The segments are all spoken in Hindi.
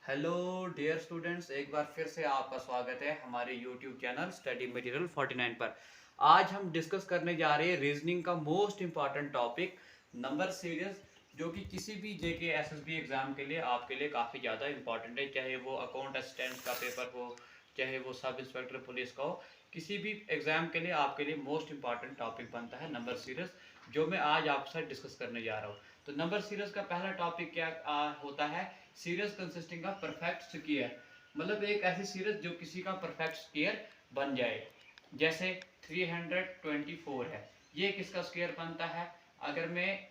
हेलो डियर स्टूडेंट्स, एक बार फिर से आपका स्वागत है हमारे यूट्यूब चैनल स्टडी मटेरियल 49 पर। आज हम डिस्कस करने जा रहे हैं रीजनिंग का most important topic number series, जो कि किसी भी जेके एसएसबी एग्जाम के लिए आपके लिए काफ़ी ज़्यादा इंपॉर्टेंट है। चाहे वो अकाउंट असिस्टेंट का पेपर हो, चाहे वो सब इंस्पेक्टर पुलिस का हो, किसी भी एग्जाम के लिए आपके लिए मोस्ट इंपॉर्टेंट टॉपिक बनता है नंबर सीरीज, जो मैं आज आपके साथ डिस्कस करने जा रहा हूँ। तो नंबर सीरीज का पहला टॉपिक क्या होता है? Series consisting of perfect square, मतलब एक ऐसी सीरीज जो किसी का परफेक्ट स्क्वायर बन जाए। जैसे 324 है, ये किसका स्क्वायर बनता है? अगर मैं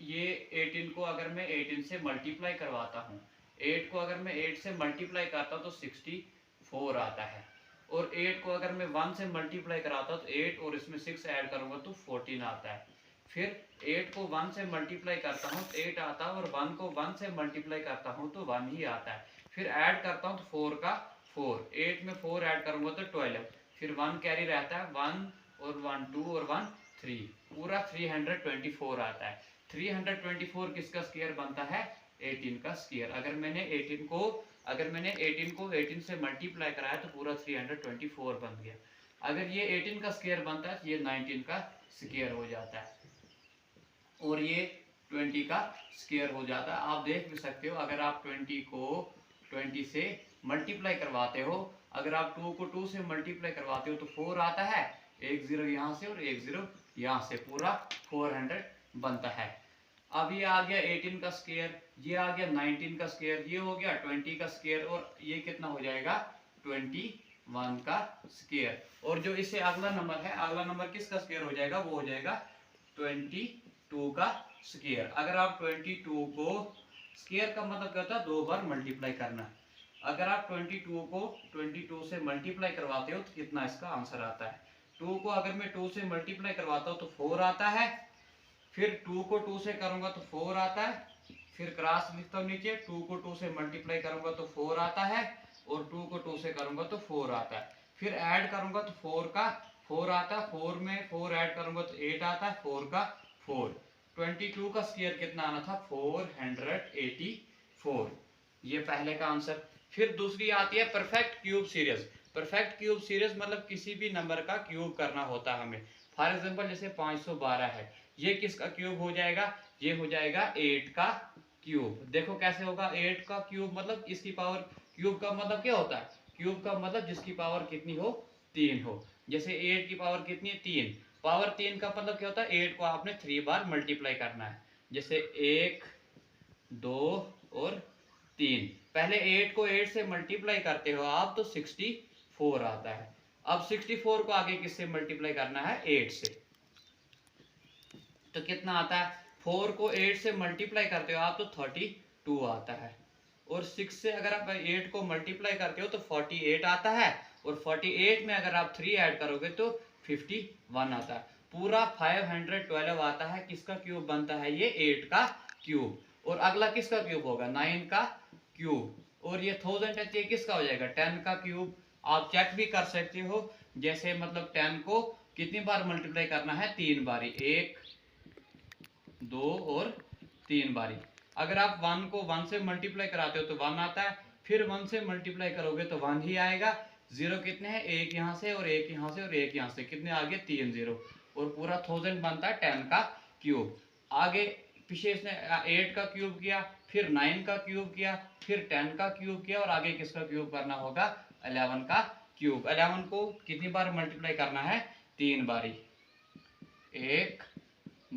ये 18 को अगर मैं 18 से मल्टीप्लाई करवाता हूँ, 8 को अगर मैं 8 से मल्टीप्लाई करता हूँ तो 64 आता है। और 8 को अगर मैं 1 से मल्टीप्लाई कराता हूँ तो 8 और इसमें 6 ऐड करूँगा तो 14 आता है। फिर 8 को 1 से मल्टीप्लाई करता हूँ तो 8 आता है, और 1 को 1 से मल्टीप्लाई करता हूँ तो 1 ही आता है। फिर ऐड करता हूँ तो 4 का 4, 8 में 4 ऐड करूँगा तो 12, फिर 1 कैरी रहता है, 1 और 1 2 और 1 3, पूरा 324 आता है। 324 किसका स्क्वायर बनता है? 18 का स्क्वायर। अगर मैंने 18 को 18 से मल्टीप्लाई कराया तो पूरा 324 बन गया। अगर ये 18 का स्क्वायर बनता है तो ये 19 का स्क्वायर हो जाता है, और ये 20 का स्क्वायर हो जाता है। आप देख भी सकते हो, अगर आप 20 को 20 से मल्टीप्लाई करवाते हो, अगर आप 2 को 2 से मल्टीप्लाई करवाते हो तो 4 आता है, एक जीरो यहाँ से और एक जीरो यहाँ से, पूरा 400 बनता है। अब ये आ गया 18 का स्क्वायर, ये आ गया 19 का स्क्वायर, ये हो गया 20 का स्क्वायर, और ये कितना हो जाएगा? 21 का स्क्वायर। और जो इससे अगला नंबर है, अगला नंबर किसका स्क्वायर हो जाएगा? वो हो जाएगा 22 का स्क्वायर। अगर आप 22 को, स्क्वायर का मतलब क्या होता है? दो बार मल्टीप्लाई करना। अगर आप 22 को 22 से मल्टीप्लाई करवाते हो तो कितना इसका आंसर आता है? 2 को अगर मैं 2 से मल्टीप्लाई करवाता हूँ तो 4 आता है, फिर 2 को 2 से करूंगा तो 4 आता है, फिर क्रॉस लिखता हूँ नीचे, 2 को 2 से मल्टीप्लाई करूंगा तो 4 आता है, और 2 को 2 से करूंगा तो 4 आता है। फिर ऐड करूंगा तो 4 का 4 आता है, 4 में 4 ऐड करूंगा तो 8 आता है, 4 का 4। 22 का स्क्वायर कितना आना था? 484। ये पहले का आंसर। फिर दूसरी आती है perfect cube series. Perfect cube series मतलब किसी भी नंबर का क्यूब करना होता है हमें। फॉर एग्जांपल जैसे 512 है, ये किसका क्यूब हो जाएगा? ये हो जाएगा 8 का क्यूब। देखो कैसे होगा? 8 का क्यूब मतलब इसकी पावर, क्यूब का मतलब क्या होता है? क्यूब का मतलब जिसकी पावर कितनी हो? 3 हो। जैसे 8 की पावर कितनी है? 3। पावर 3 का मतलब क्या होता है? 8 को आपने 3 बार मल्टीप्लाई करना है। जैसे 1 2 और 3। पहले 8 को 8 से मल्टीप्लाई करते हो आप तो 64 आता है। अब 64 को आगे किससे मल्टीप्लाई करना है? 8 से। तो कितना आता है? 4 को 8 से मल्टीप्लाई करते हो आप तो 32 आता है। और 6 से अगर आप 8 को मल्टीप्लाई करते हो तो 48 आता है, और 48 में अगर आप 3 ऐड करोगे तो 51 आता है। पूरा 512 आता है। किसका क्यूब बनता है? ये 8 का क्यूब। और अगला किसका क्यूब होगा? 9 का क्यूब। और ये 1000 है, ये किसका हो जाएगा? 10 का क्यूब। आप चेक भी कर सकते हो, जैसे मतलब 10 को कितनी बार मल्टीप्लाई करना है? 3 बारी, 1 2 और 3 बारी। अगर आप 1 को 1 से मल्टीप्लाई कराते हो तो 1 आता है, फिर 1 से मल्टीप्लाई करोगे तो 1 ही आएगा। जीरो कितने हैं? एक यहाँ से और एक यहाँ से और एक यहाँ से, कितने आगे? 3 जीरो, और पूरा 1000 बनता है 10 का क्यूब। आगे पीछे इसने 8 का क्यूब किया, फिर 9 का क्यूब किया, फिर 10 का क्यूब किया, और आगे किसका क्यूब करना होगा? 11 का क्यूब। 11 को कितनी बार मल्टीप्लाई करना है? 3 बारी, 1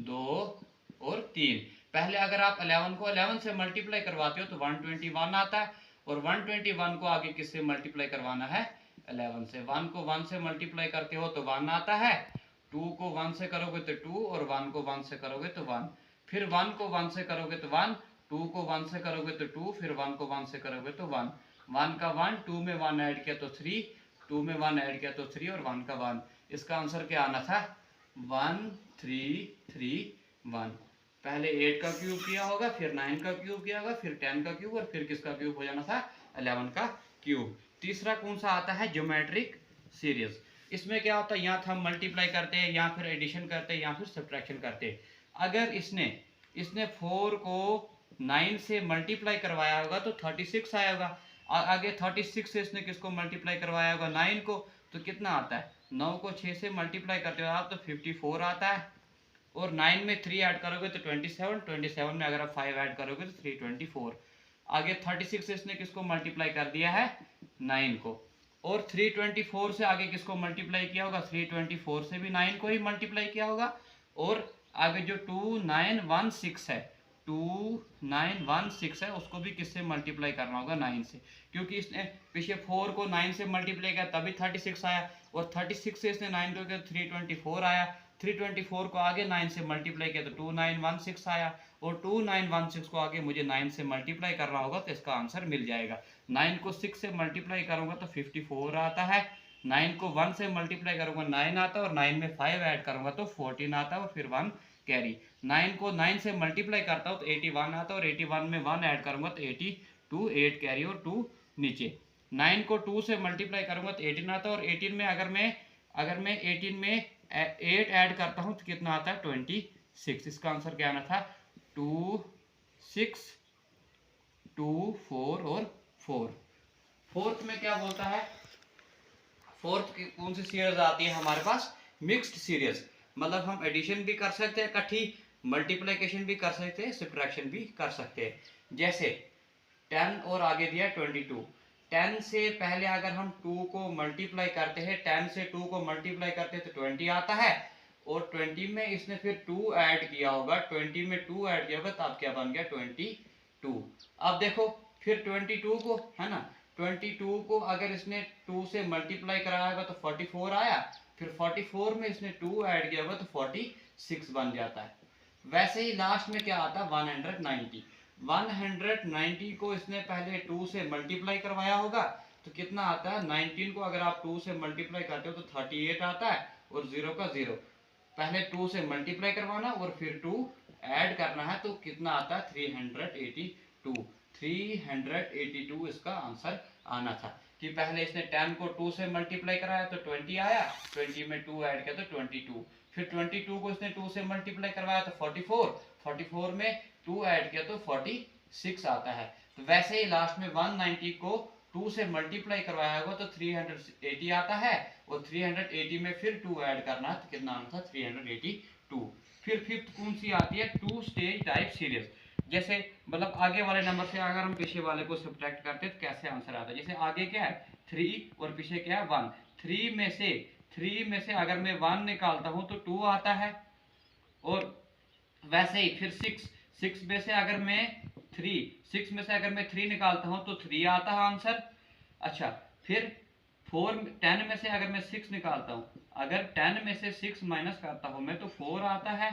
2 और 3। पहले अगर आप 11 को 11 से मल्टीप्लाई करवाते हो तो 121 आता है, और 121 को आगे किससे मल्टीप्लाई करवाना है? 11 से। 1 को 1 से मल्टीप्लाई करते हो तो 1 आता है, 2 को 1 से करोगे तो 2, और 1 को 1 से करोगे तो 1। फिर 1 को 1 से करोगे तो 1, 2 को 1 से करोगे तो 2, फिर 1 को 1 से करोगे तो 1। 1 का 1, 2 में 1 ऐड किया तो 3, 2 में 1 ऐड किया तो 3, और 1 का 1। इसका आंसर क्या आना था? 1331। पहले 8 का क्यूब किया होगा, फिर 9 का क्यूब किया होगा, फिर 10 का क्यूब, और फिर किसका क्यूब हो जाना था? 11 का क्यूब। तीसरा कौन सा आता है? Geometric series. इसमें क्या होता है? यहाँ हम मल्टीप्लाई करते हैं, या फिर एडिशन करते हैं, या फिर सब्ट्रैक्शन करते हैं। अगर इसने इसने 4 को 9 से मल्टीप्लाई करवाया होगा तो 36 आया होगा। आगे 36 से इसने किसको मल्टीप्लाई करवाया होगा, 9 को, तो कितना आता है, 9 को 6 से मल्टीप्लाई करते हो आप तो 54 आता है, और 9 में 3 ऐड करोगे तो 27, 27 में अगर आप 5 ऐड करोगे तो 324। आगे 36 से इसने किसको मल्टीप्लाई कर दिया है, 9 को, और 324 से आगे किसको मल्टीप्लाई किया होगा, 324 से भी 9 को ही मल्टीप्लाई किया होगा, और आगे जो 2916 है, 2916 है, उसको भी किससे मल्टीप्लाई करना होगा, 9 से, क्योंकि इसने पीछे 4 को 9 से मल्टीप्लाई किया तभी 36 आया, और 36 से इसने 9 को किया 324 आया, 324 को आगे 9 से मल्टीप्लाई किया तो 2916 आया, और 2916 को आगे मुझे 9 से मल्टीप्लाई करना होगा तो इसका आंसर मिल जाएगा। 9 को 6 से मल्टीप्लाई करूंगा तो 54 आता है, 9 को 1 से मल्टीप्लाई करूंगा 9 आता है, और 9 में 5 ऐड करूंगा तो 14 आता है, और फिर 1 कैरी। 9 को 9 से मल्टीप्लाई करता हूँ तो 81 आता है, और 81 में 1 ऐड करूंगा तो 82, 8 कैरी और 2 नीचे। 9 को 2 से मल्टीप्लाई करूंगा तो 18 आता है, और 18 में अगर मैं 18 में 8 ऐड करता हूँ तो कितना आता है, 26। इसका आंसर क्या आना था, 2, 6, 2, 4 और 4। फोर्थ में क्या बोलता है, फोर्थ की कौन सी सीरीज आती है हमारे पास, मिक्स्ड सीरीज, मतलब हम एडिशन भी कर सकते हैं इकट्ठी, मल्टीप्लिकेशन भी कर सकते हैं, सब्ट्रैक्शन भी कर सकते हैं। जैसे 10 और आगे दिया 22, 10 से पहले अगर हम 2 को मल्टीप्लाई करते हैं, 10 से 2 को मल्टीप्लाई करते हैं तो 20 आता है, और 20 में इसने फिर 2 ऐड किया होगा, 20 में 2 ऐड किया होगा तब क्या बन गया, 22। अब देखो फिर 22 को, है ना, 22 को अगर इसने 2 से मल्टीप्लाई कराया होगा तो 44 आया, फिर 44 में इसने 2 ऐड किया होगा तो 46 बन जाता है। वैसे ही लास्ट में क्या आता है, 190। 190 को इसने पहले 2 से मल्टीप्लाई करवाया होगा तो कितना आता है, 19 को अगर आप 2 से मल्टीप्लाई करते हो तो 38 आता है, और 0 का 0, पहले 2 से मल्टीप्लाई करवाना और फिर 2 ऐड करना है तो कितना आता है, 382। 382 इसका आंसर आना था, कि पहले इसने 10 को 2 से मल्टीप्लाई कराया तो 20 आया, 20 में 2 ऐड किया तो 22, फिर 22 को इसने 2 से मल्टीप्लाई करवाया तो 44, 44 में 2 ऐड किया तो 46 आता है। तो वैसे ही लास्ट में 190 को 2 से मल्टीप्लाई करवाया होगा तो 380 आता है, और 380 में फिर 2 ऐड करना है तो कितना आना था, 382। फिर फिफ्थ कौन सी आती है, 2 स्टेज टाइप सीरीज, जैसे मतलब आगे वाले नंबर से अगर हम पीछे वाले को सब्ट्रैक्ट करते हैं तो कैसे आंसर आता है। जैसे आगे क्या है 3 और पीछे क्या है 1, 3 में से अगर मैं 1 निकालता हूं तो 2 आता है, और वैसे ही फिर 6 में से अगर मैं 3 निकालता हूं तो 3 आता है आंसर। अच्छा, फिर 10 में से अगर मैं 6 निकालता हूं, अगर 10 में से 6 माइनस करता हूं मैं तो 4 आता है।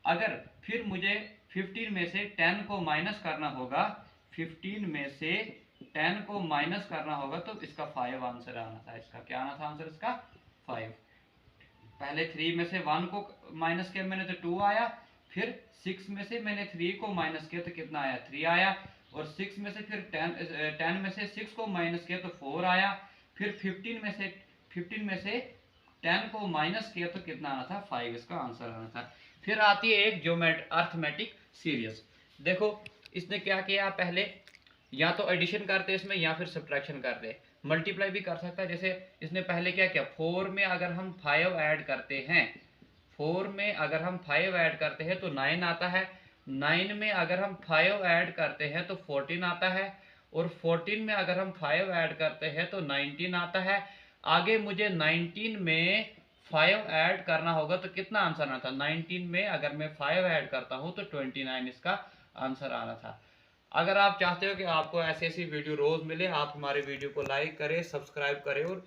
अगर फिर मुझे 15 में से 10 को माइनस करना होगा, 15 में से 10 को माइनस करना होगा तो इसका 5 आंसर आना था। इसका क्या आना था आंसर, इसका 5। पहले 3 में से 1 को माइनस किया मैंने तो 2 आया, फिर 6 में से मैंने 3 को माइनस किया तो कितना आया, 3 आया, और 6 में से फिर 10 में से 6 को माइनस किया तो 4 आया, फिर 15 में से 10 को माइनस किया तो कितना आना था, 5 इसका आंसर आना था। फिर आती है एक अर्थमेटिक सीरीज। देखो इसने क्या किया, पहले या तो एडिशन करते इसमें या फिर सब्ट्रैक्शन करते, मल्टीप्लाई भी कर सकता है। जैसे इसने पहले क्या किया, 4 में अगर हम 5 ऐड करते हैं, 4 में अगर हम 5 ऐड करते हैं तो 9 आता है, 9 में अगर हम 5 ऐड करते हैं तो 14 आता है, और 14 में अगर हम 5 ऐड करते हैं तो 19 आता है। आगे मुझे 19 में 5 ऐड करना होगा तो कितना आंसर आना था, 19 में अगर मैं 5 ऐड करता हूं तो 29 इसका आंसर आना था। अगर आप चाहते हो कि आपको ऐसी ऐसी वीडियो रोज मिले, आप हमारे वीडियो को लाइक करें, सब्सक्राइब करें और